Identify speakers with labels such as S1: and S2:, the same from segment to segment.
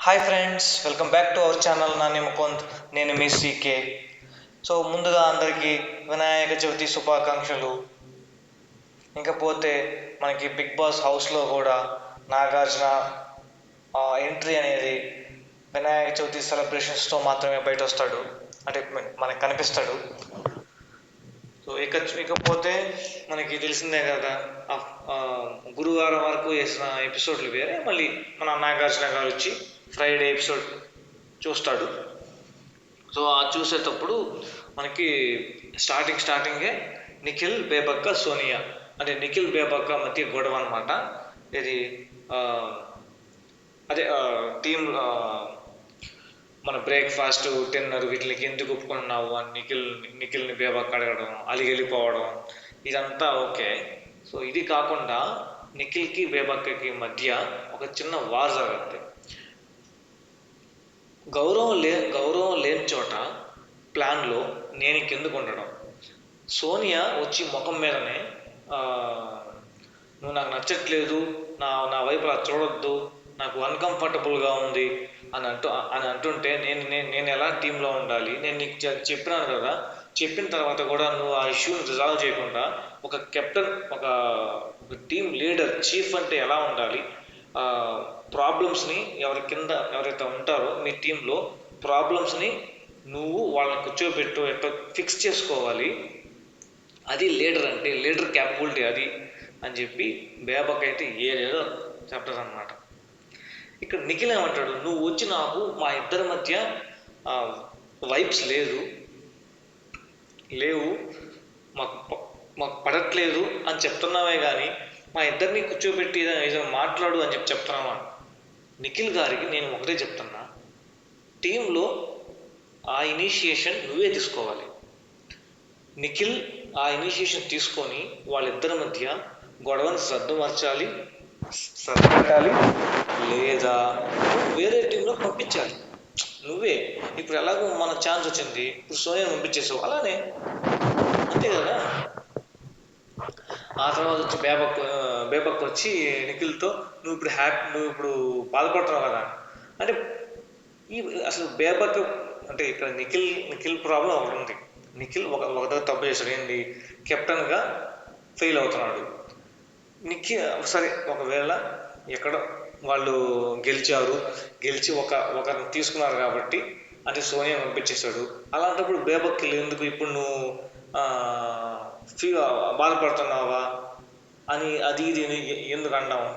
S1: Hi friends, welcome back to our channel Nani Mukund. నేను మీ CK. So ముందుగా అందరికీ వినాయక చవితి శుభాకాంక్షలు. ఇంకపోతే మనకి బిగ్ బాస్ హౌస్లో కూడా నాగార్జున ఎంట్రీ అనేది వినాయక చవితి సెలబ్రేషన్స్తో మాత్రమే బయట వస్తాడు, అంటే మనకి కనిపిస్తాడు. సో ఇకపోతే మనకి తెలిసిందే కదా, గురువారం వరకు వేసిన ఎపిసోడ్లు వేరే, మళ్ళీ మన నాగార్జున గారు వచ్చి ఫ్రైడే ఎపిసోడ్ చూస్తాడు. సో ఆ చూసేటప్పుడు మనకి స్టార్టింగే నిఖిల్, బేబక్క, సోనియా, అంటే నిఖిల్ బేబక్క మధ్య గొడవ అనమాట. ఇది అదే టీమ్ మన బ్రేక్ఫాస్ట్, డిన్నర్ వీటికి ఎందుకు ఒప్పుకున్నావు అని నిఖిల్ని బేబక్క అడగడం, వెళ్ళిపోవడం, ఇదంతా ఓకే. సో ఇది కాకుండా నిఖిల్కి బేబక్కకి మధ్య ఒక చిన్న వార్ జరుగుతుంది. గౌరవం లేని చోట ప్లాన్లో నేను కిందకు ఉండడం. సోనియా వచ్చి ముఖం మీదనే నువ్వు నాకు నచ్చట్లేదు, నా వైపు అలా చూడొద్దు, నాకు అన్కంఫర్టబుల్గా ఉంది అని అంటుంటే నేను ఎలా టీంలో ఉండాలి? నేను నీకు చెప్పినాను కదా, చెప్పిన తర్వాత కూడా నువ్వు ఆ ఇష్యూని రిజాల్వ్ చేయకుండా ఒక కెప్టెన్, ఒక టీమ్ లీడర్, చీఫ్ అంటే ఎలా ఉండాలి? ప్రాబ్లమ్స్ని ఎవరైతే ఉంటారో మీ టీంలో ప్రాబ్లమ్స్ని నువ్వు వాళ్ళని కూర్చోబెట్టు, ఎట్లా ఫిక్స్ చేసుకోవాలి, అది లీడర్ అంటే, లీడర్ క్యాపబిలిటీ అది అని చెప్పి బేబక్ అయితే ఏదేదో చెప్తారు అనమాట. ఇక్కడ నిఖిల్ ఏమంటాడు, నువ్వు వచ్చి నాకు మా ఇద్దరి మధ్య వైబ్స్ లేవు, మాకు పడట్లేదు అని చెప్తున్నావే కానీ మా ఇద్దరిని కూర్చోబెట్టి ఏదైనా మాట్లాడు అని చెప్తున్నావా? నిఖిల్ గారికి నేను ఒకటే చెప్తున్నా, టీంలో ఆ ఇనిషియేషన్ నువ్వే తీసుకోవాలి. నిఖిల్ ఆ ఇనిషియేషన్ తీసుకొని వాళ్ళిద్దరి మధ్య గొడవను సర్దుపెట్టాలి, లేదా వేరే టీంలో పంపించాలి. నువ్వే ఇప్పుడు ఎలాగో మన ఛాన్స్ వచ్చింది, ఇప్పుడు సోనియా పంపించేసావు, అలానే అంతే కదా. ఆ తర్వాత వచ్చి బేబక్ వచ్చి నిఖిల్తో నువ్వు ఇప్పుడు బాధపడుతున్నావు కదా అంటే, అసలు బేబక్ అంటే ఇక్కడ నిఖిల్ ప్రాబ్లం ఒకటి ఉంది. నిఖిల్ ఒక దగ్గర తప్పు చేశాడు, ఏంటి, కెప్టెన్గా ఫెయిల్ అవుతున్నాడు. సరే ఒకవేళ ఎక్కడ వాళ్ళు గెలిచి ఒకరిని తీసుకున్నారు కాబట్టి అంటే సోనియా పంపించేశాడు. అలాంటప్పుడు బేబక్కి ఎందుకు ఇప్పుడు నువ్వు బాధపడుతున్నావా అని అది ఇది ఎందుకు అన్నావు?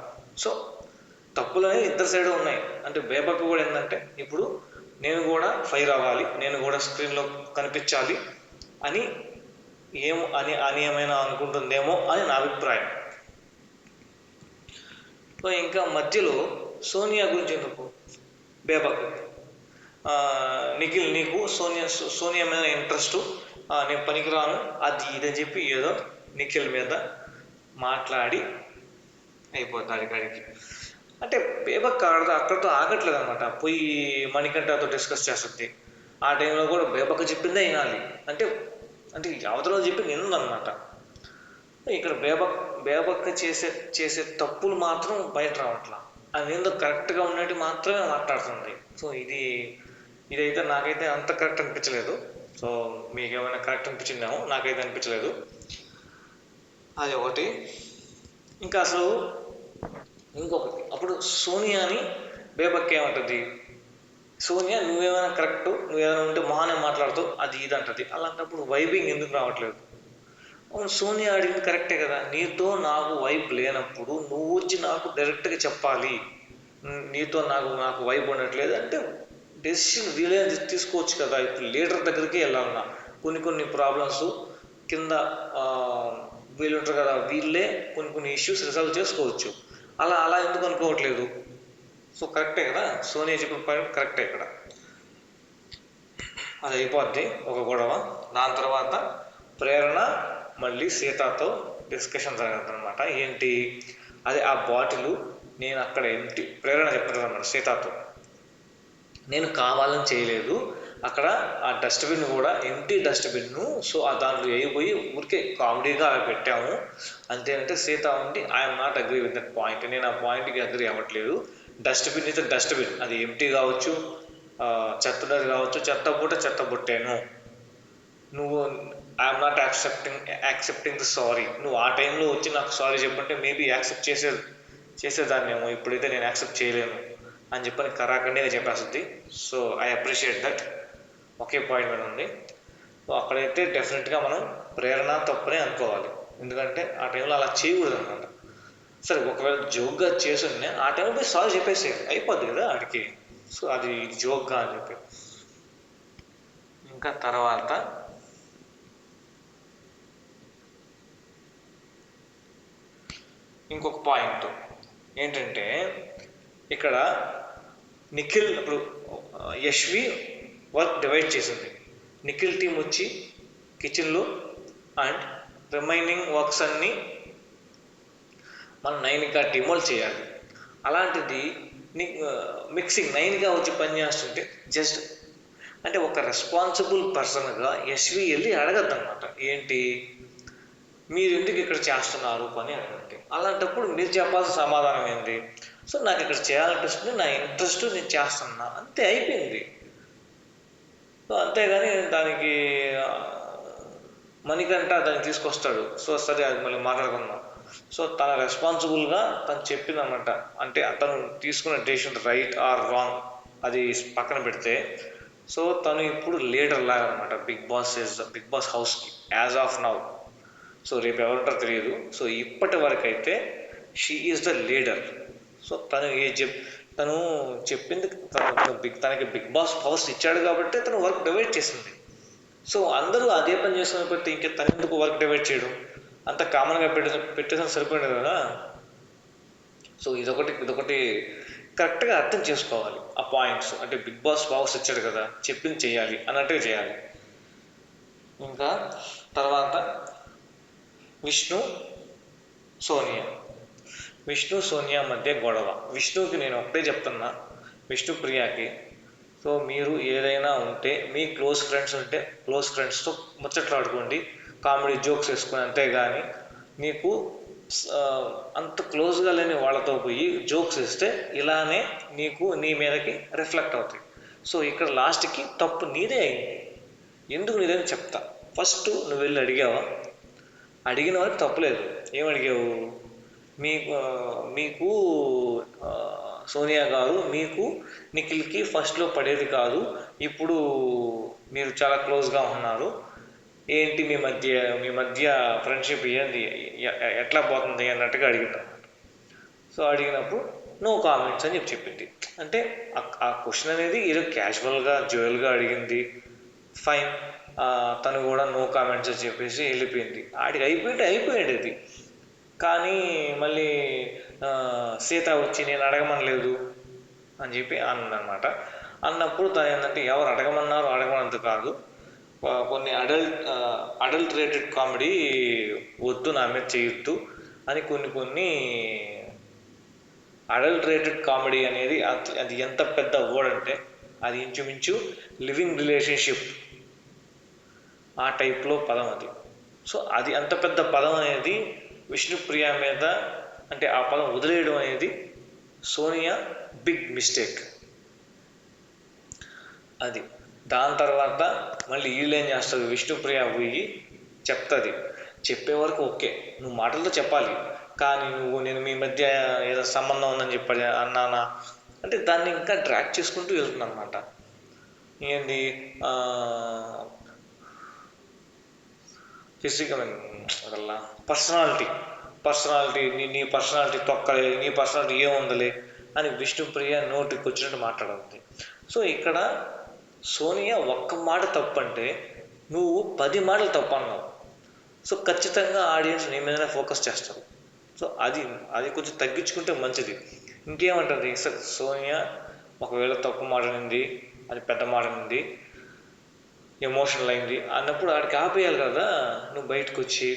S1: సో తప్పులనే ఇద్దరు సైడ్ ఉన్నాయి. అంటే బేబక్ కూడా ఏంటంటే, ఇప్పుడు నేను కూడా ఫైర్ అవ్వాలి, నేను కూడా స్క్రీన్లో కనిపించాలి అని ఏమైనా అనుకుంటుందేమో అని నా అభిప్రాయం. సో ఇంకా మధ్యలో సోనియా గురించి ఎందుకు బేబక్, నిఖిల్ నీకు సోనియా మీద ఇంట్రెస్ట్, నేను పనికిరాను అది ఇదని చెప్పి ఏదో నిఖిల్ మీద మాట్లాడి అయిపోతాడు కాడికి. అంటే బేబక్ అక్కడితో ఆగట్లేదు అనమాట, పోయి మణికంఠతో డిస్కస్ చేస్తుంది. ఆ టైంలో కూడా బేబక్ చెప్పిందే వినాలి, అంటే అవతల చెప్పింది వినుందనమాట. ఇక్కడ బేబక్ చేసే తప్పులు మాత్రం బయట రావట్లా, అది ఏందో కరెక్ట్గా ఉన్నట్టు మాత్రమే మాట్లాడుతుంది. సో ఇదైతే నాకైతే అంత కరెక్ట్ అనిపించలేదు. సో మీకు ఏమైనా కరెక్ట్ అనిపించిందేమో, నాకైతే అనిపించలేదు. అది ఒకటి. ఇంకా అసలు ఇంకొకటి, అప్పుడు సోనియాని బేబక్ ఏమంటుంది, సోనియా నువ్వేమైనా కరెక్ట్, నువ్వేమైనా ఉంటే మహానే మాట్లాడుతావు అది ఇది అంటుంది. అలాంటప్పుడు వైబింగ్ ఎందుకు రావట్లేదు? సోనియా అడిగింది కరెక్టే కదా, నీతో నాకు వైబ్ లేనప్పుడు నువ్వు వచ్చి నాకు డైరెక్ట్గా చెప్పాలి, నీతో నాకు వైబ్ ఉండట్లేదు అంటే డెసిషన్ వీలే తీసుకోవచ్చు కదా. ఇప్పుడు లీడర్ దగ్గరికి వెళ్ళాలన్నా కొన్ని ప్రాబ్లమ్స్ కింద వీళ్ళు ఉంటారు కదా, వీళ్ళే కొన్ని ఇష్యూస్ రిజాల్వ్ చేసుకోవచ్చు. అలా ఎందుకు అనుకోవట్లేదు? సో కరెక్టే కదా, సోనియా చెప్పిన పాయింట్ కరెక్టే. ఇక్కడ అది అయిపోద్ది ఒక గొడవ. దాని తర్వాత ప్రేరణ మళ్ళీ సీతతో డిస్కషన్ జరుగుతుంది అనమాట. ఏంటి అదే ఆ బాటిల్ నేను అక్కడ ప్రేరణ చెప్తుంది అనమాట సీతతో, నేను కావాలని చేయలేదు, అక్కడ ఆ డస్ట్బిన్ కూడా ఎంటీ డస్ట్బిన్ను, సో దాంట్లో వేయిపోయి ఊరికే కామెడీగా అలా పెట్టాము అంతేనంటే. సీత ఉండి I'm not agree with that point, నేను ఆ పాయింట్కి అగ్రీ అవ్వట్లేదు, డస్ట్బిన్ అయితే డస్ట్బిన్, అది ఎంటీ కావచ్చు, చెత్తది కావచ్చు, చెత్త బుట్టేను. నువ్వు I'm not accepting the sorry. నువ్వు ఆ టైంలో వచ్చి నాకు సారీ చెప్పంటే మేబీ యాక్సెప్ట్ చేసేదాన్నేమో. ఇప్పుడైతే నేను యాక్సెప్ట్ చేయలేను అని చెప్పని కరాఖండిగా చెప్పేస్తుంది. So I appreciate that. Okay point మీద ఉంది. సో అక్కడైతే డెఫినెట్గా మనం ప్రేరణ తప్పనే అనుకోవాలి. ఎందుకంటే ఆ టైంలో అలా చేయకూడదు అనమాట. సరే ఒకవేళ జోక్గా చేసి ఆ టైంలో పోయి సారీ చెప్పేసి అయిపోద్ది కదా ఆడికి. సో అది జోక్గా అని చెప్పి. ఇంకా తర్వాత ఇంకొక పాయింట్ ఏంటంటే, ఇక్కడ నిఖిల్ ఇప్పుడు యశ్వి వర్క్ డివైడ్ చేసింది. నిఖిల్ టీం వచ్చి కిచెన్లో అండ్ రిమైనింగ్ వర్క్స్ అన్నీ మన నైనికా టీం వాళ్ళు చేయాలి. అలాంటిది మిక్సింగ్ నైనికా వచ్చి పని చేస్తుంటే జస్ట్ అంటే ఒక రెస్పాన్సిబుల్ పర్సన్గా యశ్వి వెళ్ళి అడగద్దు అనమాట. ఏంటి మీరు ఎందుకు ఇక్కడ చేస్తున్నారు పని అడగండి. అలాంటప్పుడు మీరు చెప్పాల్సిన సమాధానం ఏంటి? సో నాకు ఇక్కడ చేయాలనిపిస్తుంది, నా ఇంట్రెస్ట్, నేను చేస్తున్నా, అంతే, అయిపోయింది. సో అంతేగాని దానికి మణికంఠ దాన్ని తీసుకొస్తాడు. సో సరే అది మళ్ళీ మాట్లాడుకుందాం. సో తన రెస్పాన్సిబుల్గా తను చెప్పిందన్నమాట. అంటే తను తీసుకున్న డెసిషన్ రైట్ ఆర్ రాంగ్ అది పక్కన పెడితే, సో తను ఇప్పుడు లీడర్ లాగా అనమాట బిగ్ బాస్ హౌస్కి యాజ్ ఆఫ్ నౌ. సో రేపు ఎవరుంటారో తెలియదు. సో ఇప్పటి వరకు అయితే she is the leader. So తను చెప్పింది, తనకి బిగ్ బాస్ హౌస్ ఇచ్చాడు కాబట్టి తను వర్క్ డివైడ్ చేసింది. సో అందరూ అదే పని చేస్తున్న బట్టి ఇంకా తను ఎందుకు వర్క్ డివైడ్ చేయడం? అంత కామన్గా పెట్టేసిన సరిపోయింది కదా. సో ఇదొకటి కరెక్ట్గా అర్థం చేసుకోవాలి ఆ పాయింట్స్. అంటే బిగ్ బాస్ హౌస్ ఇచ్చాడు కదా, చెప్పింది చేయాలి అన్నట్టుగా చేయాలి. ఇంకా తర్వాత విష్ణు సోనియా మధ్య గొడవ. విష్ణుకి నేను ఒకటే చెప్తున్నా, విష్ణు ప్రియాకి, సో మీరు ఏదైనా ఉంటే మీ క్లోజ్ ఫ్రెండ్స్ ఉంటే క్లోజ్ ఫ్రెండ్స్తో ముచ్చట్లాడుకోండి, కామెడీ జోక్స్ వేసుకొని. అంతేగాని నీకు అంత క్లోజ్గా లేని వాళ్ళతో పోయి జోక్స్ వేస్తే ఇలానే నీ మీదకి రిఫ్లెక్ట్ అవుతాయి. సో ఇక్కడ లాస్ట్కి తప్పు నీదే అయింది. ఎందుకు నీదని చెప్తా. ఫస్ట్ నువ్వు వెళ్ళి అడిగావా? అడిగిన వారికి తప్పులేదు. ఏమడిగావు? మీకు సోనియా గారు మీకు నిఖిల్కి ఫస్ట్లో పడేది కాదు, ఇప్పుడు మీరు చాలా క్లోజ్గా ఉన్నారు, ఏంటి మీ మధ్య ఫ్రెండ్షిప్ ఏంది, ఎట్లా పోతుంది అన్నట్టుగా అడిగినాను. సో అడిగినప్పుడు నో కామెంట్స్ అని చెప్పింది. అంటే ఆ క్వశ్చన్ అనేది ఏదో క్యాజువల్గా జోయల్గా అడిగింది, ఫైన్. తను కూడా నో కామెంట్స్ అని చెప్పేసి వెళ్ళిపోయింది. ఆడికి అయిపోయింది అది. కానీ మళ్ళీ సీత వచ్చి నేను అడగమనలేదు అని చెప్పి అన్నమాట. అన్నప్పుడు తను ఏంటంటే ఎవరు అడగమన్నంత కాదు, కొన్ని అడల్టరేటెడ్ కామెడీ వద్దు, నా మీద చేయొద్దు అని కొన్ని అడల్టరేటెడ్ కామెడీ అనేది అది ఎంత పెద్ద వర్డ్ అంటే అది ఇంచుమించు లివింగ్ రిలేషన్షిప్ ఆ టైప్లో పదం అది. సో అది అంత పెద్ద పదం అనేది విష్ణుప్రియ మీద, అంటే ఆ పదం వదిలేయడం అనేది సోనియా బిగ్ మిస్టేక్ అది. దాని తర్వాత మళ్ళీ వీళ్ళు ఏం చేస్తారు, విష్ణుప్రియ పోయి చెప్తుంది. చెప్పే వరకు ఓకే, నువ్వు మాటలతో చెప్పాలి, కానీ నేను మీ మధ్య ఏదో సంబంధం ఉందని చెప్పాలి అన్నానా అంటే దాన్ని ఇంకా డ్రాక్ చేసుకుంటూ వెళ్తుంది అనమాట. ఏంది ఫిజికల్ అదల్లా పర్సనాలిటీ నీ పర్సనాలిటీ తొక్కలే, నీ పర్సనాలిటీ ఏముందలే అని విష్ణుప్రియ నోటికి వచ్చినట్టు మాట్లాడుతుంది. సో ఇక్కడ సోనియా ఒక్క మాట తప్పంటే నువ్వు 10 మాటలు తప్పు అన్నావు. సో ఖచ్చితంగా ఆడియన్స్ నీ మీదనే ఫోకస్ చేస్తారు. సో అది కొంచెం తగ్గించుకుంటే మంచిది. ఇంకేమంటుంది, సోనియా ఒకవేళ తప్పు మాటనింది, అది పెద్ద మాటనింది, ఎమోషనల్ అయింది అన్నప్పుడు ఆడికి ఆపేయాలి కదా. నువ్వు బయటకు వచ్చి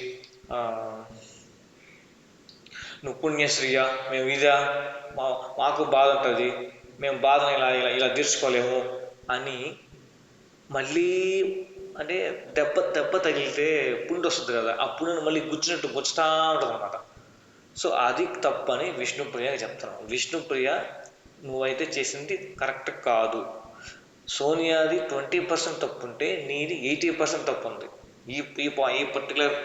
S1: నువ్వు పుణ్యశ్రీయా, మేము ఇదా, మాకు బాధ ఉంటుంది, మేము బాధను ఇలా తీర్చుకోలేము అని మళ్ళీ అంటే దెబ్బ తగిలితే పుండు వస్తుంది కదా, ఆ పుండును మళ్ళీ గుచ్చుతా ఉంటుంది అనమాట. సో అది తప్పని విష్ణుప్రియకి చెప్తాను. విష్ణుప్రియ నువ్వైతే చేసింది కరెక్ట్ కాదు. సోనియాది 20% తప్పు ఉంటే నీది 80% తప్పు ఉంది ఈ ఈ పర్టికులర్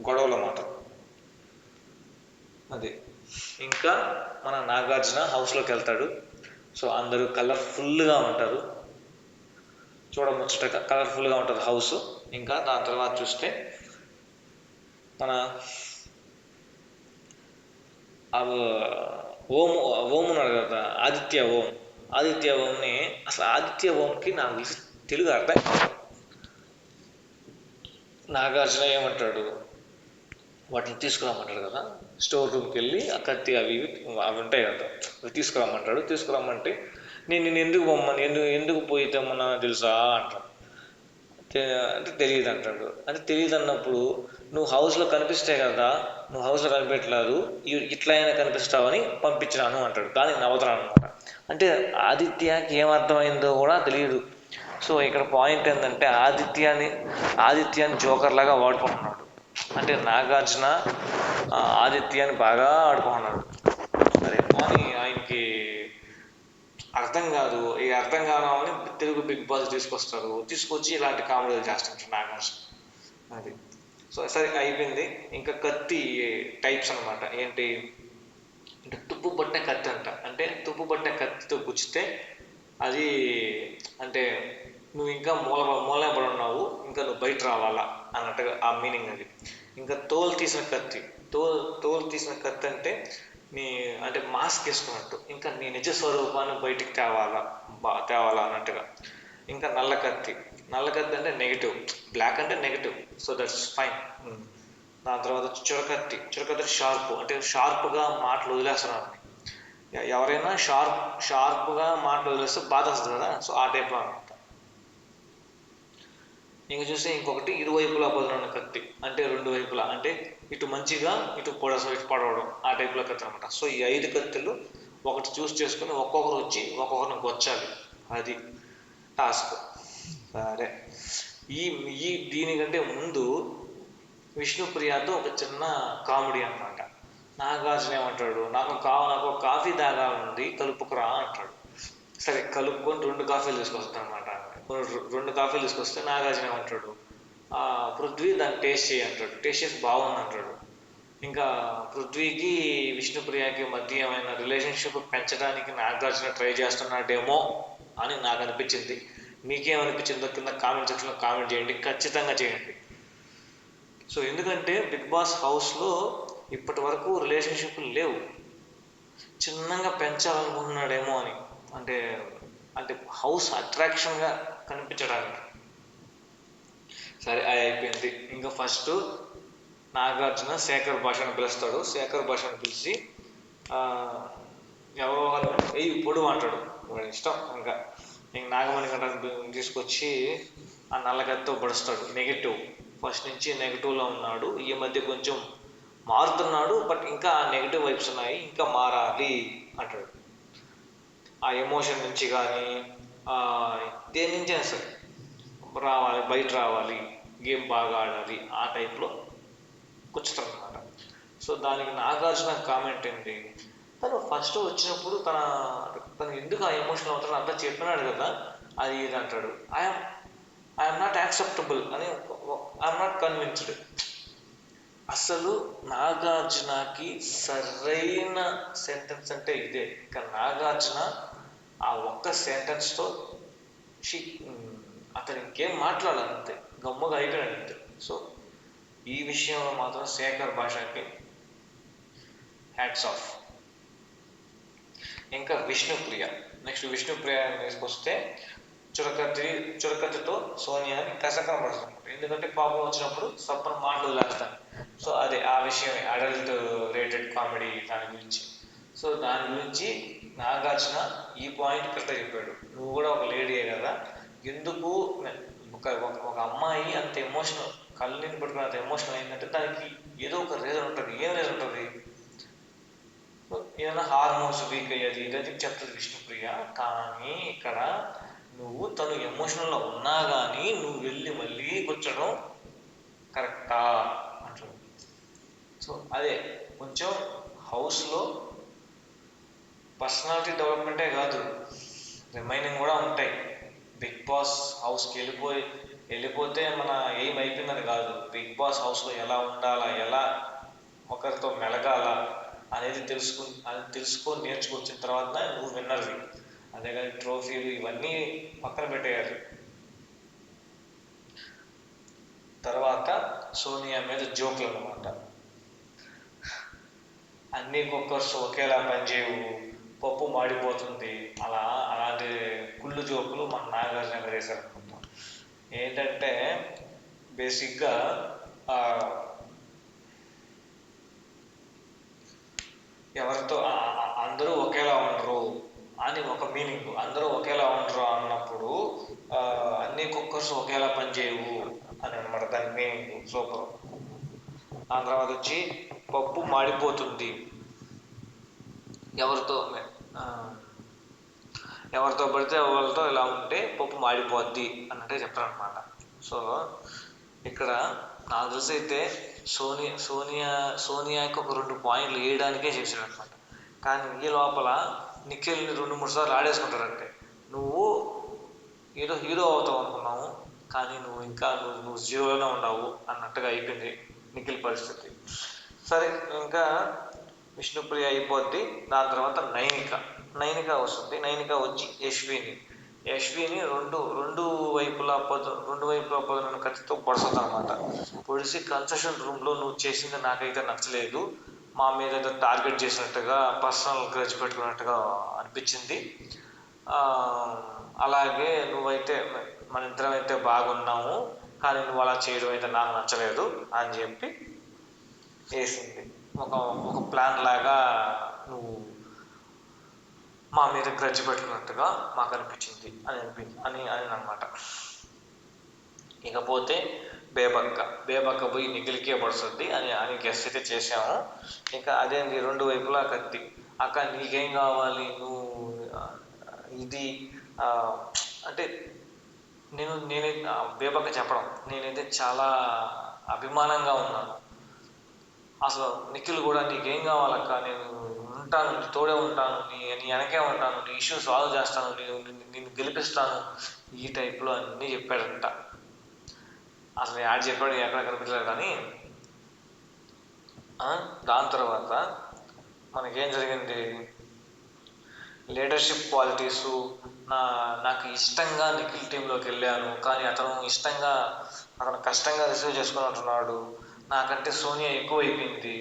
S1: గొడవలో మాత్రం. అది ఇంకా మన నాగార్జున హౌస్లోకి వెళ్తాడు. సో అందరూ కలర్ఫుల్గా ఉంటారు, చూడముచ్చటగా కలర్ఫుల్గా ఉంటుంది హౌస్. ఇంకా దాని తర్వాత చూస్తే మన ఓం ఉన్నాడు కదా, ఆదిత్య ఓంని అసలు ఆదిత్య ఓంకి నాకు తెలిసి తెలుగు అర్థం కాదు. నాగార్జున ఏమంటాడు, వాటిని తీసుకురమ్మంటాడు కదా, స్టోర్ రూమ్కి వెళ్ళి ఆ కత్తి అవి ఉంటాయి కదా, అవి తీసుకురమ్మంటే నేను ఎందుకు పోయి తెమ్మన్నానో తెలుసా అంటాడు. అంటే తెలియదు అంటాడు. అంటే తెలియదు అన్నప్పుడు నువ్వు హౌస్లో కనిపిస్తే కదా, నువ్వు హౌస్లో కనిపించలేదు, ఇట్లా అయినా కనిపిస్తావని పంపించినాను అంటాడు. కానీ నవ్వుతున్నాను అనమాట. అంటే ఆదిత్యకి ఏమర్థమైందో కూడా తెలియదు. సో ఇక్కడ పాయింట్ ఏంటంటే ఆదిత్యాన్ని జోకర్ లాగా వాడుకుంటున్నాడు. అంటే నాగార్జున ఆదిత్యాన్ని బాగా ఆడుకుంటున్నాడు. సరే కానీ ఆయనకి అర్థం కాదు. ఈ అర్థం కావాలని తెలుగు బిగ్ బాస్ తీసుకొచ్చి ఇలాంటి కామెడీలు చేస్తుంటారు నాగార్జున. అది సో సరే అయిపోయింది. ఇంకా కత్తి టైప్స్ అనమాట. ఏంటి అంటే తుప్పు పట్టిన కత్తి అంట. అంటే తుప్పు పట్టిన కత్తితో గుచ్చితే అది అంటే నువ్వు ఇంకా మూలన పడి ఉన్నావు, ఇంకా నువ్వు బయట రావాలా అన్నట్టుగా ఆ మీనింగ్ అది. ఇంకా తోలు తీసిన కత్తి అంటే అంటే మాస్క్ వేసుకున్నట్టు, ఇంకా నీ నిజ స్వరూపాన్ని బయటికి తేవాలా అన్నట్టుగా. ఇంకా నల్ల కత్తి అంటే నెగిటివ్, బ్లాక్ అంటే నెగిటివ్, సో దట్స్ ఫైన్. దాని తర్వాత చురకత్తి షార్ప్, అంటే షార్ప్గా మాటలు వదిలేస్తున్నాను. ఎవరైనా షార్ప్గా మాటలు వదిలేస్తే బాధ వస్తుంది కదా, సో ఆ టైప్లో అనమాట. ఇంక చూస్తే ఇంకొకటి ఇరువైపులా పదునున్న కత్తి, అంటే రెండు వైపులా, అంటే ఇటు మంచిగా ఇటు పడవడం, ఆ టైప్లో కత్తి అనమాట. సో ఈ 5 కత్తులు ఒకటి చూస్ చేసుకుని ఒక్కొక్కరు వచ్చి ఒక్కొక్కరిని గొచ్చాలి, అది టాస్క్. సరే దీనికంటే ముందు విష్ణుప్రియతో ఒక చిన్న కామెడీ అనమాట. నాగార్జున ఏమంటాడు, నాకు కాఫీ తాగాలని కలుపుకురా అంటాడు. సరే కలుపుకొని 2 కాఫీలు తీసుకొస్తాను అనమాట. 2 కాఫీలు తీసుకొస్తే నాగార్జున ఏమంటాడు, పృథ్వీ దాన్ని టేస్ట్ చేయి అంటాడు. టేస్ట్ చేసి బాగుంది అంటాడు. ఇంకా పృథ్వీకి విష్ణుప్రియకి మధ్య ఏమైనా రిలేషన్షిప్ పెంచడానికి నాగార్జున ట్రై చేస్తున్నాడేమో అని నాకు అనిపించింది. మీకేమనిపించిందో కింద కామెంట్ సెక్షన్లో కామెంట్ చేయండి, ఖచ్చితంగా చేయండి. సో ఎందుకంటే బిగ్ బాస్ హౌస్లో ఇప్పటి వరకు రిలేషన్షిప్లు లేవు, చిన్నగా పెంచాలనుకుంటున్నాడేమో అని, అంటే హౌస్ అట్రాక్షన్గా కనిపించడానికి. సరే అది అయిపోయింది. ఇంకా ఫస్ట్ నాగార్జున శేఖర్ భాషను పిలుస్తాడు. శేఖర్ భాషను పిలిచి ఎవరో పొడువు అంటాడు, వాడి ఇష్టం. ఇంకా నాగమణి గంటను తీసుకొచ్చి ఆ నల్లగత్తితో పడుస్తాడు. నెగిటివ్, ఫస్ట్ నుంచి నెగిటివ్లో ఉన్నాడు, ఈ మధ్య కొంచెం మారుతున్నాడు, బట్ ఇంకా ఆ నెగిటివ్ వైబ్స్ ఉన్నాయి, ఇంకా మారాలి అంటాడు. ఆ ఎమోషన్ నుంచి కానీ దేని నుంచి అయినా సరే రావాలి, బయట రావాలి, గేమ్ బాగా ఆడాలి, ఆ టైప్లో కూర్చుతాడు అనమాట. సో దానికి నాగార్జున కామెంట్ ఏంటి, తను ఫస్ట్ వచ్చినప్పుడు తను ఎందుకు ఆ ఎమోషనల్ అవుతాడో అంతా చెప్పినాడు కదా, అది ఇది అంటాడు. ఐఎమ్ నాట్ యాక్సెప్టబుల్ అని, ఐఎమ్ నాట్ కన్విన్స్డ్. అసలు నాగార్జునకి సరైన సెంటెన్స్ అంటే ఇదే. ఇక నాగార్జున ఆ ఒక్క సెంటెన్స్తో అతను ఇంకేం మాట్లాడాలంతే, గమ్ముగా అయిపోయాడు అంతే. సో ఈ విషయంలో మాత్రం శేఖర్ భాషకి హ్యాట్స్ ఆఫ్. ఇంకా నెక్స్ట్ విష్ణుప్రియ తీసుకొస్తే చురకత్తితో సోనియాని కసకం పడుతుంది. ఎందుకంటే కోపం వచ్చినప్పుడు సప్పన మాటలు వదిలేస్తాను. సో అదే ఆ విషయమే అడల్ట్ రేటెడ్ కామెడీ దాని గురించి. సో దాని గురించి నాగార్జున ఈ పాయింట్ కరెక్ట్గా చెప్పాడు. నువ్వు కూడా ఒక లేడీయే కదా, ఎందుకు ఒక అమ్మాయి అంత ఎమోషనల్, కళ్ళని పట్టుకుని అంత ఎమోషనల్ అయిందంటే దానికి ఏదో ఒక రీజన్ ఉంటుంది. ఏం రీజన్ ఉంటుంది, ఏదైనా హార్మోన్స్ వీక్ అయ్యేది ఇదని చెప్తుంది విష్ణుప్రియ. కానీ ఇక్కడ నువ్వు తను ఎమోషనల్లో ఉన్నా కానీ నువ్వు వెళ్ళి మళ్ళీ కూర్చోడం కరెక్టా అంటాడు. సో అదే కొంచెం హౌస్లో పర్సనాలిటీ డెవలప్మెంటే కాదు, రిమైనింగ్ కూడా ఉంటాయి. బిగ్ బాస్ హౌస్కి వెళ్ళిపోతే మన ఎయిమ్ అయిపోయిందని కాదు. బిగ్ బాస్ హౌస్లో ఎలా ఉండాలా, ఎలా ఒకరితో మెలగాల అనేది తెలుసుకొని నేర్చుకొచ్చిన తర్వాత నువ్వు విన్నర్వి. అంతేగాని ట్రోఫీలు ఇవన్నీ పక్కన పెట్టేయాలి. తర్వాత సోనియా మీద జోకులు అన్నమాట. అన్ని కుక్కర్స్ ఒకేలా పనిచేయవు, పప్పు మాడిపోతుంది, అలాంటి కుళ్ళు జోకులు మన నాగార్జున వేశారనుకుంటాం. ఏంటంటే బేసిక్గా ఎవరితో అందరూ ఒకేలా ఉండరు అని ఒక మీనింగ్. అందరూ ఒకేలా ఉండరు అన్నప్పుడు అన్ని కుక్కర్స్ ఒకేలా పనిచేయవు అని అనమాట దాని మీనింగ్. సూపర్. ఆ తర్వాత వచ్చి పప్పు మాడిపోతుంది, ఎవరితో పడితే వాళ్ళతో ఇలా ఉంటే పప్పు మాడిపోద్ది అన్నట్టే చెప్తారనమాట. సో ఇక్కడ నాకు తెలిసి అయితే సోనియాకి ఒక 2 పాయింట్లు వేయడానికే చేశాడు అనమాట. కానీ ఈ లోపల నిఖిల్ని 2-3 సార్లు ఆడేసుకుంటారంటే నువ్వు ఏదో హీరో అవుతావు అనుకున్నావు, కానీ నువ్వు జీరోలోనే ఉండవు అన్నట్టుగా అయిపోయింది నిఖిల్ పరిస్థితి. సరే, ఇంకా విష్ణుప్రియ అయిపోద్ది. దాని తర్వాత నైనిక వస్తుంది. నైనిక వచ్చి యశ్విని రెండు వైపులా పొదలను కత్తితో పొడుస్తుంది అనమాట. పొడిసి కన్సెషన్ రూమ్లో నువ్వు చేసింది నాకైతే నచ్చలేదు, మా మీద ఏదో టార్గెట్ చేసినట్టుగా పర్సనల్ గ్రడ్జ్ పెట్టుకున్నట్టుగా అనిపించింది. అలాగే నువ్వైతే మన ఇద్దరం అయితే బాగున్నాము, కానీ నువ్వు అలా చేయడం అయితే నాకు నచ్చలేదు అని చెప్పి వేసింది. ఒక ప్లాన్ లాగా నువ్వు మా మీద గ్రడ్జ్ పెట్టుకున్నట్టుగా మాకు అనిపించింది అని అనమాట. ఇకపోతే బేబక్క పోయి నిఖిల్కే పడుతుంది అని గెస్ అయితే చేసాము. ఇంకా అదేంటి 2 వైపులా కత్తి. అక్క నీకేం కావాలి, నువ్వు ఇది అంటే నేనే బేబక్క చెప్పడం, నేనైతే చాలా అభిమానంగా ఉన్నాను. అసలు నిఖిల్ కూడా నీకేం కావాలక్క, నేను ఉంటాను, నీ తోడే ఉంటాను, నీ వెనకే ఉంటాను, నీ ఇష్యూ సాల్వ్ చేస్తాను, నేను గెలిపిస్తాను, ఈ టైప్లో అన్నీ చెప్పాడంట. అసలు యాడ్ చెప్పాడు ఎక్కడ కనిపించలేదు. కానీ దాని తర్వాత మనకేం జరిగింది, లీడర్షిప్ క్వాలిటీసు, నాకు ఇష్టంగా నిఖిల్ టీంలోకి వెళ్ళాను, కానీ అతను కష్టంగా రిసీవ్ చేసుకుని ఉంటున్నాడు, నాకంటే సోనియా ఎక్కువ అయిపోయింది,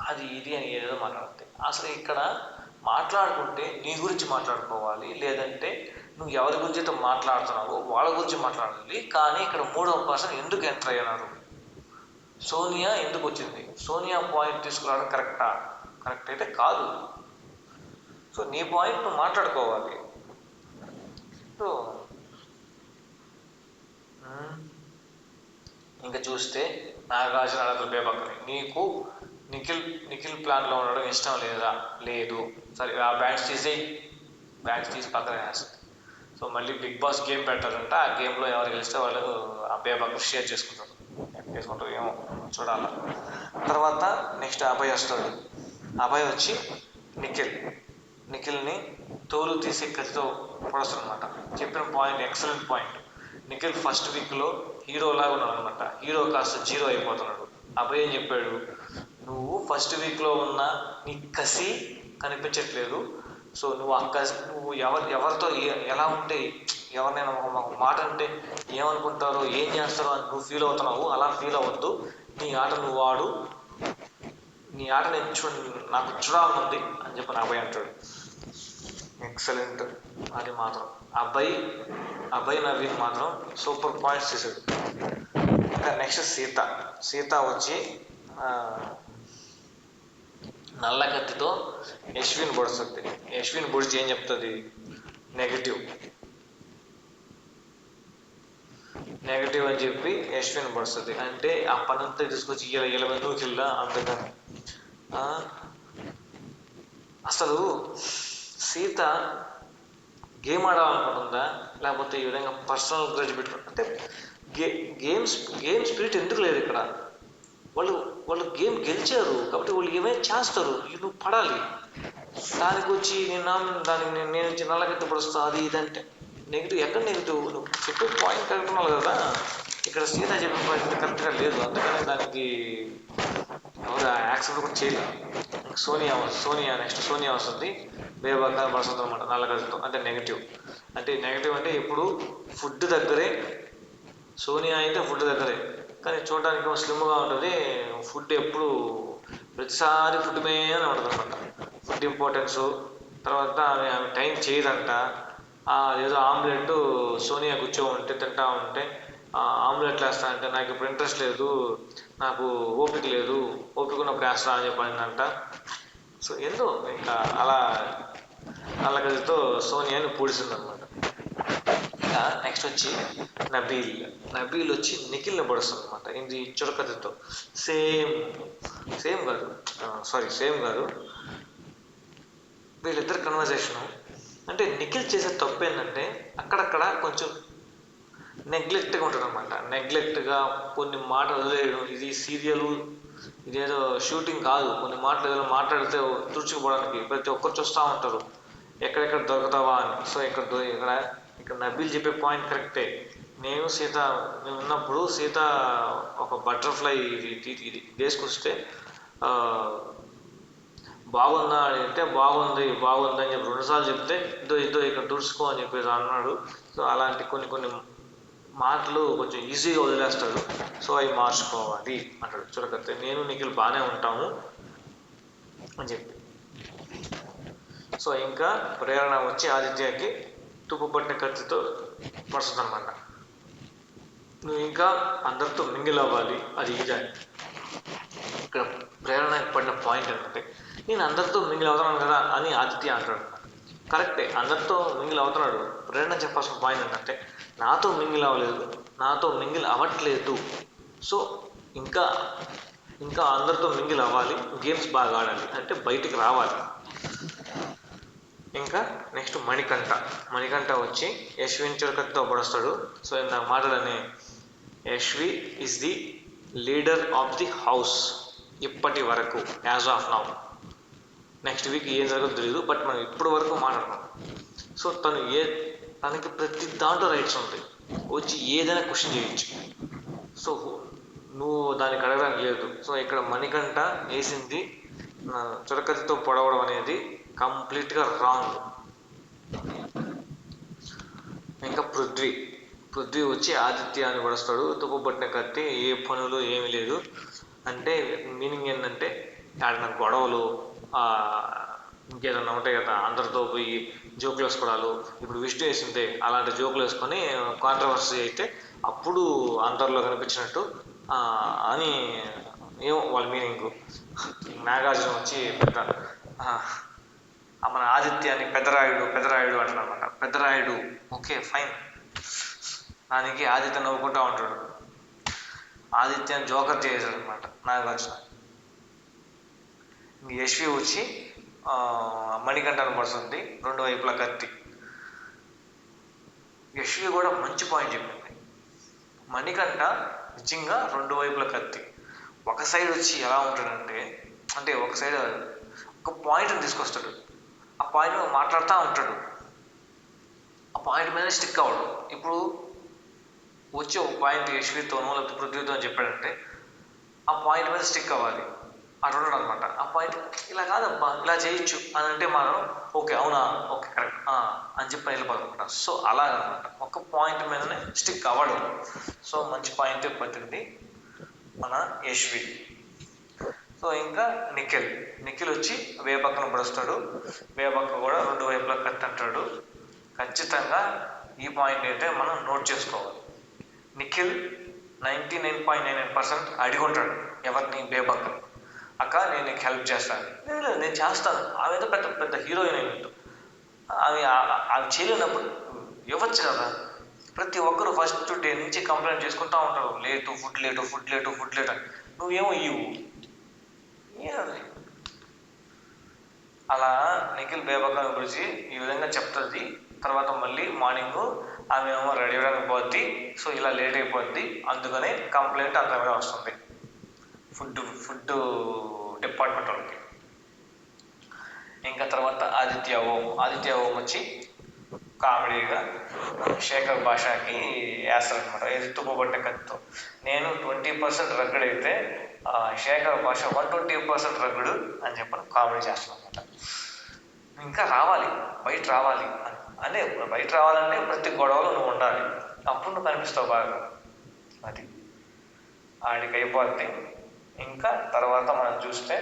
S1: అది ఇది అని ఏదో మాట్లాడుతుంది. అసలు ఇక్కడ మాట్లాడుకుంటే నీ గురించి మాట్లాడుకోవాలి, లేదంటే నువ్వు ఎవరి గురించి అయితే మాట్లాడుతున్నావో వాళ్ళ గురించి మాట్లాడాలి. కానీ ఇక్కడ 3వ పర్సన్ ఎందుకు ఎంటర్ అయ్యారు, సోనియా ఎందుకు వచ్చింది, సోనియా పాయింట్ తీసుకురావడం కరెక్ట్ అయితే కాదు. సో నీ పాయింట్ నువ్వు మాట్లాడుకోవాలి. సో ఇంకా చూస్తే నాగార్జున అడగలు బేబక్కని, నీకు నిఖిల్ ప్లాన్లో ఉండడం ఇష్టం లేదు. సరే, ఆ బ్యాట్స్ తీసి పక్కన వేస్తుంది. సో మళ్ళీ బిగ్ బాస్ గేమ్ పెట్టారంట. ఆ గేమ్లో ఎవరు గెలిస్తే వాళ్ళు ఆ బేబక్క షేర్ చేసుకుంటారు ఏమో చూడాల. తర్వాత నెక్స్ట్ అభయ్ వస్తాడు. అభయ్ వచ్చి నిఖిల్ని తోలు తీసి కత్తితో పొడుస్తాడు అనమాట. చెప్పిన point excellent point. Nikhil first వీక్లో హీరోలాగా ఉన్నాడు అనమాట, హీరో కాస్త జీరో అయిపోతున్నాడు. అభయ్ ఏం చెప్పాడు, నువ్వు ఫస్ట్ వీక్లో ఉన్న నీ కసి కనిపించట్లేదు. సో నువ్వు ఎవరితో ఎలా ఉంటే, ఎవరినైనా ఒక మాట అంటే ఏమనుకుంటారో ఏం చేస్తారో అని నువ్వు ఫీల్ అవుతున్నావు. అలా ఫీల్ అవ్వద్దు, నీ ఆట నువ్వు ఆడు, నీ ఆట నాకు చూడాలనుంది అని చెప్పి అభయ్ అంటాడు. ఎక్సలెంట్. అది మాత్రం అభయ్ నవీన్ మాత్రం సూపర్ పాయింట్స్ చేశాడు. ఇంకా నెక్స్ట్ సీత వచ్చి నల్ల కత్తితో యశ్విన్ పొడుస్తుంది. యశ్విన్ పొడిచి ఏం చెప్తుంది, నెగటివ్ అని చెప్పి యశ్విన్ పొడుస్తుంది. అంటే ఆ పనంతా తీసుకొచ్చి ఇలా నూకిల్లా. అందుకని అసలు సీత గేమ్ ఆడాలనుకుంటుందా, లేకపోతే ఈ విధంగా పర్సనల్ గ్రడ్జ్ పెట్టుకుంటా అంటే గేమ్ స్పిరిట్ ఎందుకు లేదు ఇక్కడ. వాళ్ళు గేమ్ గెలిచారు కాబట్టి వాళ్ళు ఏమైనా చేస్తారు, నువ్వు పడాలి. దానికి వచ్చి దానికి నేను వచ్చి నల్లగత్తి పడుస్తా అది ఇదంటే నెగిటివ్. ఎక్కడ నెగిటివ్? నువ్వు చెప్పే పాయింట్ కరెక్ట్ ఉన్నావు కదా, ఇక్కడ సీత చెప్పిన పాయింట్ కరెక్ట్గా లేదు, అందుకని దానికి ఎవరు యాక్సెప్ట్ కూడా చేయలేదు. నెక్స్ట్ సోనియా వస్తుంది, బేబాగా పడుతుంది అనమాట నల్లగత్తితో. అంటే నెగిటివ్ అంటే ఇప్పుడు ఫుడ్ దగ్గరే. సోనియా అయితే ఫుడ్ దగ్గరే, కానీ చూడడానికి స్లిమ్గా ఉంటుంది. ఫుడ్ ఎప్పుడు ప్రతిసారి ఫుడ్ మీదనే ఉంటుంది అనమాట. Food importance. తర్వాత ఆమె టైం చేయదంట. ఏదో ఆమ్లెట్ సోనియా కూర్చోంటే తింటా ఉంటే ఆమ్లెట్లు వేస్తా అంటే నాకు ఇప్పుడు ఇంట్రెస్ట్ లేదు, నాకు ఓపిక లేదు, ఓపిక ఉన్నప్పుడు వేస్తా అని చెప్పిందంట. సో ఏందో ఇంకా అలా నల్లగదితో సోనియాని పూడిసిందనమాట. ఇంకా నెక్స్ట్ వచ్చి నబీల్ వచ్చి నిఖిల్ని పొడుస్తుంది అనమాట. ఇది చురకథతో సేమ్ కాదు వీళ్ళిద్దరు కన్వర్జేషను. అంటే నిఖిల్ చేసే తప్పు ఏంటంటే అక్కడక్కడ కొంచెం నెగ్లెక్ట్గా ఉంటాడు అనమాట. నెగ్లెక్ట్గా కొన్ని మాటలు వదిలేయడం. ఇది సీరియల్, ఇదేదో షూటింగ్ కాదు. కొన్ని మాటలు ఏదో మాట్లాడితే తుడుచుకుపోవడానికి ప్రతి ఒక్కరు చూస్తూ ఉంటారు ఎక్కడెక్కడ దొరుకుతావా అని. సో ఇక్కడ నబీల్ చెప్పే పాయింట్ కరెక్టే. మేము ఉన్నప్పుడు సీత ఒక బటర్ఫ్లై ఇది వేసుకొస్తే బాగుందా అంటే బాగుంది అని చెప్పి 2 సార్లు చెప్తే ఇదో ఇక్కడ తుడుచుకో అని చెప్పేసి అన్నాడు. సో అలాంటి కొన్ని మాటలు కొంచెం ఈజీగా వదిలేస్తాడు. సో అవి మార్చుకోవాలి అంటాడు చురకత్తే. నేను నిఖిల్ బాగానే ఉంటాము అని చెప్పి. సో ఇంకా ప్రేరణ వచ్చి ఆదిత్యకి తుప్పు పట్టిన కత్తితో పడుతుంది అనమాట. నువ్వు ఇంకా అందరితో మింగిల్ అవ్వాలి, అది ఇది. ఇక్కడ ప్రేరణకి పడిన పాయింట్ ఏంటంటే నేను అందరితో మింగిల్ అవుతున్నాను కదా అని ఆదిత్య అంటాడు. కరెక్టే, అందరితో మింగిల్ అవుతున్నాడు. ప్రేరణ చెప్పాల్సిన పాయింట్ ఏంటంటే నాతో మింగిల్ అవ్వలేదు, నాతో మింగిల్ అవ్వట్లేదు. సో ఇంకా అందరితో మింగిల్ అవ్వాలి, గేమ్స్ బాగా ఆడాలి అంటే బయటికి రావాలి. ఇంకా నెక్స్ట్ మణికంఠ వచ్చి యశ్విన్ చురకత్తో పడుస్తాడు. సో ఇందాక మాటలని Yashvi is the leader of the house ఇప్పటి వరకు, as of now. Next week ఏం జరగదు తెలియదు, బట్ మనం ఇప్పటి వరకు మాట్లాడుతున్నాం. సో తనకి ప్రతి దాంట్లో రైట్స్ ఉంటాయి, వచ్చి ఏదైనా క్వశ్చన్ చేయొచ్చు. సో నువ్వు దానికి అడగడానికి లేదు. సో ఇక్కడ మణికంఠ వేసింది చురకత్తితో పొడవడం అనేది కంప్లీట్గా రాంగ్. ఇంకా పృథ్వీ వచ్చి ఆదిత్య అని పడుస్తాడు. తుప్పు పట్టిన కత్తి, ఏ పనులు ఏమీ లేదు అంటే మీనింగ్ ఏంటంటే ఆడిన గొడవలు ఇంకేదన్నా ఉంటాయి కదా, అందరితో పోయి జోకులు వేసుకోవడాలు. ఇప్పుడు విష్ణు వేసిందే అలాంటి జోకులు వేసుకొని కాంట్రవర్సీ అయితే అప్పుడు అందరిలో కనిపించినట్టు అని ఏమో వాళ్ళ మీనింగ్. నాగార్జున వచ్చి మన ఆదిత్యాన్ని పెద్దరాయుడు అంటాడు అనమాట. Peddarayudu okay fine. దానికి ఆదిత్య నవ్వుకుంటూ ఉంటాడు. ఆదిత్యాన్ని జోకర్ చేశాడు అనమాట నాగార్జున. యశ్వి వచ్చి మణికంఠను పడుతుంది, 2 వైపులా కత్తి. యశ్వి కూడా మంచి పాయింట్ చెప్పింది. మణికంఠ నిజంగా 2 వైపుల కత్తి. ఒక సైడ్ వచ్చి ఎలా ఉంటాడంటే ఒక సైడ్ ఒక పాయింట్ని తీసుకొస్తాడు, ఆ పాయింట్ మాట్లాడుతూ ఉంటాడు, ఆ పాయింట్ మీద స్టిక్ అవ్వడు. ఇప్పుడు వచ్చి ఒక పాయింట్ యశ్వితోనో లేకపోతే పృథ్వీతో అని చెప్పాడంటే ఆ పాయింట్ మీద స్టిక్ అవ్వాలి, అటు ఉండడు అనమాట. ఆ పాయింట్ ఇలా కాదబ్బా ఇలా చేయొచ్చు అని అంటే మనం ఓకే అవునా ఓకే కరెక్ట్ అని చెప్పి వెళ్ళిపోతాం. సో అలాగనమాట, ఒక పాయింట్ మీదనే స్టిక్ అవ్వడు. సో మంచి పాయింట్ పట్టింది మన యశ్వి. సో ఇంకా నిఖిల్ వచ్చి వేపక్కన పడుస్తాడు. వేపక్క కూడా 2 వైపులా కత్తి అంటాడు. ఖచ్చితంగా ఈ పాయింట్ అయితే మనం నోట్ చేసుకోవాలి. నిఖిల్ 99.99% అడిగి ఉంటాడు ఎవరిని, బేబక్క. అక్క నేను నీకు హెల్ప్ చేస్తాను. లేదు నేను చేస్తాను, ఆమె ఏదో పెద్ద హీరోయిన్ అయినట్టు. అవి చేయలేనప్పుడు ఇవ్వచ్చు కదా. ప్రతి ఒక్కరు ఫస్ట్ డే నుంచి కంప్లైంట్ చేసుకుంటూ ఉంటారు, ఫుడ్ లేటు అని. నువ్వేమో ఇవ్వు. అలా నిఖిల్ బేబక్క గురించి ఈ విధంగా చెప్తుంది. తర్వాత మళ్ళీ మార్నింగ్ ఆమె ఏమో రెడీ అవ్వడానికి పోద్ది. సో ఇలా లేట్ అయిపోద్ది, అందుకనే కంప్లైంట్ అంతగా వస్తుంది ఫుడ్ డిపార్ట్మెంట్ వాళ్ళకి. ఇంకా తర్వాత ఆదిత్య ఓం వచ్చి కామెడీగా శేఖర్ భాషకి వేస్తారనమాట. ఏది తుప్పబట్టే కత్తితో. నేను 20% రగ్గుడు అయితే శేఖర్ భాష 120% రగ్గుడు అని చెప్పని కామెడీ చేస్తాను అనమాట. ఇంకా బయట రావాలి అంటే బయట రావాలంటే ప్రతి గొడవలో నువ్వు ఉండాలి, అప్పుడు నువ్వు కనిపిస్తావు బాగా. అది ఆడికి అయిపోద్ది. ఇంకా తర్వాత మనం చూస్తే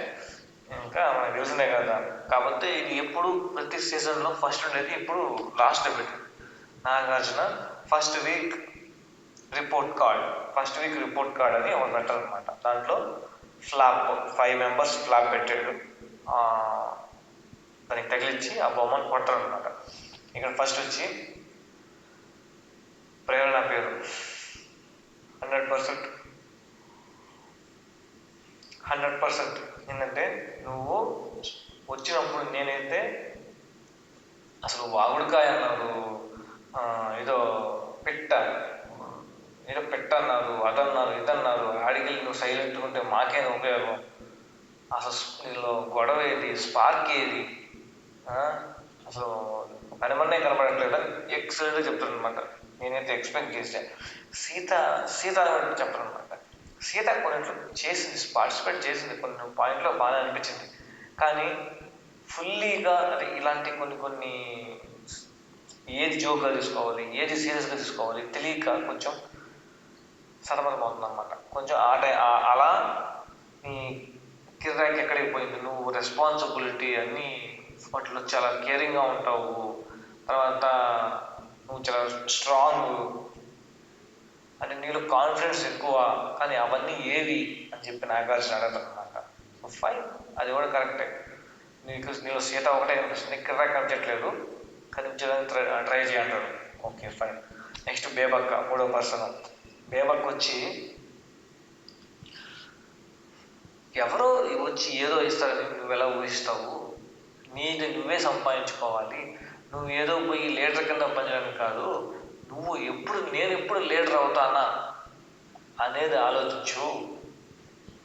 S1: ఇంకా మనకు తెలిసిందే కదా. కాకపోతే ఇది ఎప్పుడు ప్రతి సీజన్లో ఫస్ట్ ఉండేది, ఇప్పుడు లాస్ట్ పెట్టి Nagarjuna first week report card అని ఒకటి పెట్టాలన్నమాట. దాంట్లో ఫ్లాప్ 5 మెంబర్స్ ఫ్లాప్ పెట్టాడు, దానికి తగిలిచ్చి ఆ బొమ్మను కొట్టారనమాట. ఇక్కడ ఫస్ట్ వచ్చి ప్రేరణ పేరు 100% ఏంటంటే నువ్వు వచ్చినప్పుడు నేనైతే అసలు వాగుడుకాయ అన్నారు, ఏదో పెట్టన్నారు, అదన్నారు, ఇదన్నారు. ఆడికి నువ్వు సైలెంట్గా ఉంటే మాకేం ఉపయోగం, అసలు నీలో గొడవ ఏది, స్పార్క్ ఏది, అసలు కనబడినే కనబడట్లేదా, ఎక్సలెంట్గా చెప్తాను అనమాట. నేనైతే ఎక్స్పెక్ట్ చేశాను. సీత చెప్తాను అనమాట. సీత కొన్నిట్లు చేసింది, పార్టిసిపేట్ చేసింది, కొన్ని పాయింట్లో బాగా అనిపించింది. కానీ ఫుల్లీగా అది ఇలాంటి కొన్ని ఏది జోక్గా తీసుకోవాలి, ఏది సీరియస్గా తీసుకోవాలి తెలియక కొంచెం సతమతం అవుతుంది అనమాట. కొంచెం అలా నీ కిరాక్ ఎక్కడికి పోయింది, నువ్వు రెస్పాన్సిబిలిటీ అన్నీ వాటిలో చాలా కేరింగ్గా ఉంటావు, తర్వాత నువ్వు చాలా స్ట్రాంగ్ అంటే నీలో కాన్ఫిడెన్స్ ఎక్కువ, కానీ అవన్నీ ఏవి అని చెప్పి నాగార్జున అడగదు అనమాట. ఫైన్, అది కూడా కరెక్టే. నీలో సీత ఒకటే కనిపిస్తుంది, కిరాక్ కనిపించట్లేదు, కనిపించడానికి ట్రై చేయంటాడు. Okay fine. నెక్స్ట్ బేబక్క, 3వ పర్సన్. బేబక్క వచ్చి ఎవరో వచ్చి ఏదో ఇస్తారని నువ్వు ఎలా ఊహిస్తావు, నీది నువ్వే సంపాదించుకోవాలి, నువ్వు ఏదో పోయి లీడర్ కింద పనిచేయడానికి కాదు, నేను ఎప్పుడు లీడర్ అవుతానా అనేది ఆలోచించు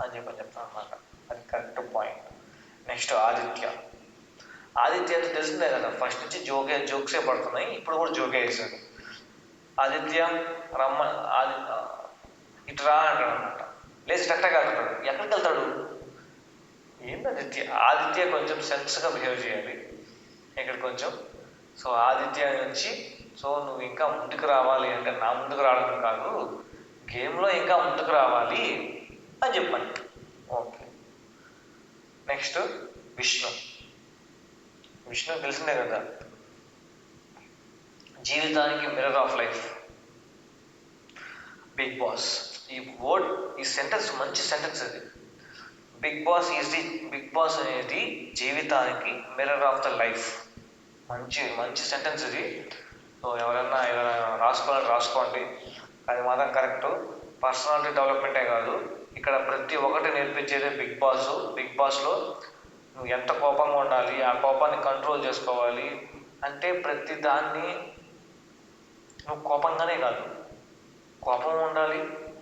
S1: అని చెప్తాను అన్నమాట. అది కరెక్ట్ పాయింట్. నెక్స్ట్ ఆదిత్య అంటే తెలిసిందే కదా, ఫస్ట్ నుంచి జోక్సే పడుతున్నాయి, ఇప్పుడు కూడా జోకే వేసాడు. ఆదిత్య ఇటు రా అంటాడు అనమాట. లేచి టక్టగా అంటాడు. ఎక్కడికి వెళ్తాడు, ఏంటి ఆదిత్య కొంచెం సెన్స్గా బిహేవ్ చేయాలి ఇక్కడ కొంచెం. సో ఆదిత్య నుంచి నువ్వు ఇంకా ముందుకు రావాలి అంటే నా ముందుకు రావడం కాదు, గేమ్లో ఇంకా ముందుకు రావాలి అని చెప్పండి. ఓకే. నెక్స్ట్ విష్ణు తెలిసిందే కదా, జీవితానికి mirror of life. Big boss ఈ సెంటెన్స్ మంచి సెంటెన్స్ అది. బిగ్ బాస్ అనేది జీవితానికి మిర్రర్ ఆఫ్ ద లైఫ్. మంచి సెంటెన్స్ ఇది. సో ఎవరైనా రాసుకోండి. అది మాత్రం కరెక్ట్. పర్సనాలిటీ డెవలప్మెంటే కాదు, ఇక్కడ ప్రతి ఒక్కటి నేర్పించేదే బిగ్ బాస్లో నువ్వు ఎంత కోపంగా ఉండాలి, ఆ కోపాన్ని కంట్రోల్ చేసుకోవాలి అంటే ప్రతి దాన్ని నువ్వు కోపంగానే కాదు, కోపం ఉండాలి,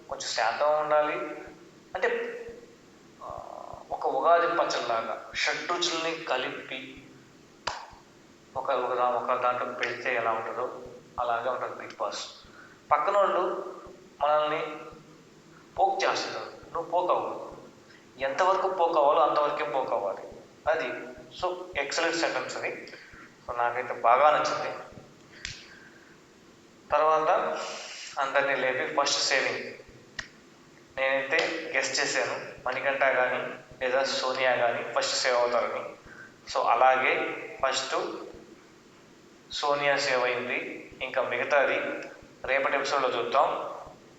S1: కొంచెం శాంతం ఉండాలి. అంటే ఒక ఉగాది పచ్చడిలాగా షడ్రుచుల్ని కలిపి ఒక దాంట్లో పెడితే ఎలా ఉంటుందో అలాగే ఉంటుంది బిగ్ బాస్. పక్కన వాళ్ళు మనల్ని పోక్ చేస్తున్నారు, నువ్వు పోక్ అవ్వదు. ఎంతవరకు పోక్ అవ్వాలో అంతవరకే పోక్ అవ్వాలి. అది సో ఎక్సలెంట్ సెంటెన్స్ అది. సో నాకైతే బాగా నచ్చింది. తర్వాత అందరినీ లేపి ఫస్ట్ సేవింగ్. నేనైతే గెస్ట్ చేశాను మణికంఠ కానీ లేదా సోనియా కానీ ఫస్ట్ సేవ్ అవుతారని. సో అలాగే ఫస్ట్ సోనియా సేవ్ అయింది. ఇంకా మిగతాది రేపటి ఎపిసోడ్లో చూద్దాం.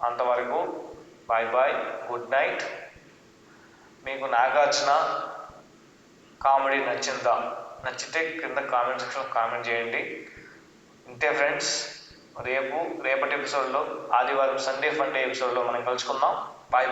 S1: అంతవరకు బాయ్, గుడ్ నైట్. మీకు నాగార్జున కామెడీ నచ్చితే కింద కామెంట్ సెక్షన్లో కామెంట్ చేయండి. ఇంతే ఫ్రెండ్స్, రేపటి ఎపిసోడ్లో ఆదివారం సండే ఫండే ఎపిసోడ్లో మనం కలుసుకుందాం. బాయ్.